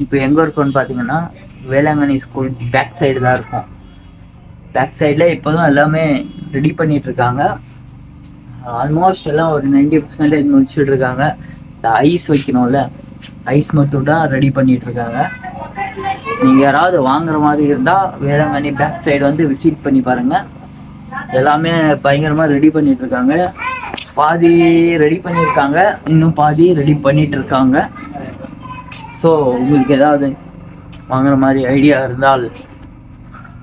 இப்போ எங்கே இருக்கோன்னு பார்த்தீங்கன்னா வேளாங்கண்ணி ஸ்கூல் பேக் சைடு தான் இருக்கும். பேக் சைடில் இப்போதும் எல்லாமே ரெடி பண்ணிகிட்ருக்காங்க. ஆல்மோஸ்ட் எல்லாம் ஒரு 90% முடிச்சுட்டு இருக்காங்க. இந்த ஐஸ் வைக்கணும்ல, ஐஸ் மட்டும் தான் ரெடி பண்ணிகிட்ருக்காங்க. நீங்கள் யாராவது வாங்குற மாதிரி இருந்தால் வேளாங்கண்ணி பேக் சைடு வந்து விசிட் பண்ணி பாருங்கள். எல்லாமே பயங்கரமாக ரெடி பண்ணிகிட்ருக்காங்க. பாதி ரெடி பண்ணியிருக்காங்க, இன்னும் பாதி ரெடி பண்ணிகிட்டு இருக்காங்க. ஸோ உங்களுக்கு ஏதாவது வாங்குற மாதிரி ஐடியா இருந்தால்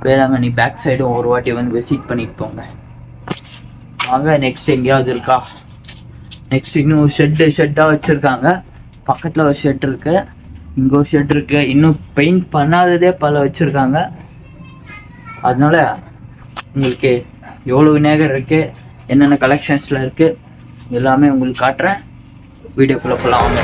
வேளாங்கண்ணி பேக் சைடும் ஒரு வாட்டி வந்து விசிட் பண்ணிட்டு போங்க. வாங்க, நெக்ஸ்ட் எங்கேயாவது இருக்கா? நெக்ஸ்ட் இன்னும் ஷெட்டாக வச்சுருக்காங்க. பக்கத்தில் ஒரு ஷெட் இருக்குது, இங்கே ஒரு ஷெட் இருக்குது. இன்னும் பெயிண்ட் பண்ணாததே பல வச்சுருக்காங்க. அதனால உங்களுக்கு எவ்வளோ விநாயகர் இருக்குது, என்னென்ன கலெக்ஷன்ஸில் இருக்குது எல்லாமே உங்களுக்கு காட்டுறேன். வீடியோக்குள்ளே போகலாம் வாங்க.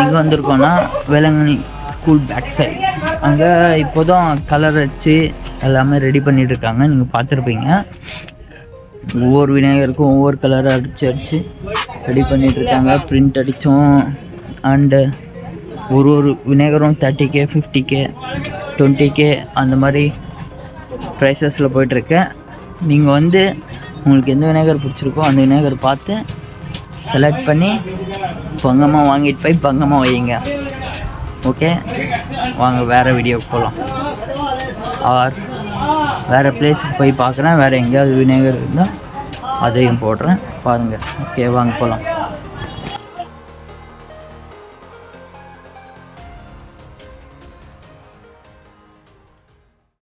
எங்கே வந்திருக்கோன்னா வேளாங்கண்ணி ஸ்கூல் பேக் சைடு. அங்கே இப்போதான் கலர் அடித்து எல்லாமே ரெடி பண்ணிகிட்ருக்காங்க. நீங்கள் பார்த்துருப்பீங்க, ஒவ்வொரு விநாயகருக்கும் ஒவ்வொரு கலரை அடித்து ரெடி பண்ணிகிட்ருக்காங்க. பிரிண்ட் அடித்தோம். அண்டு ஒரு விநாயகரும் 30K 50K 20K அந்த மாதிரி ப்ரைஸஸில் போய்ட்டுருக்கேன். நீங்கள் வந்து உங்களுக்கு எந்த விநாயகர் பிடிச்சிருக்கோ அந்த விநாயகர் பார்த்து செலக்ட் பண்ணி பங்கமாக வாங்கிட்டு போய் பங்கமாக வைங்க. ஓகே, வாங்க வேறு வீடியோக்கு போகலாம். ஆர் வேறு பிளேஸுக்கு போய் பார்க்குறேன். வேறு எங்கேயாவது விநாயகர் இருந்தால் அதையும் போடுறேன் பாருங்கள். ஓகே, வாங்க போகலாம்.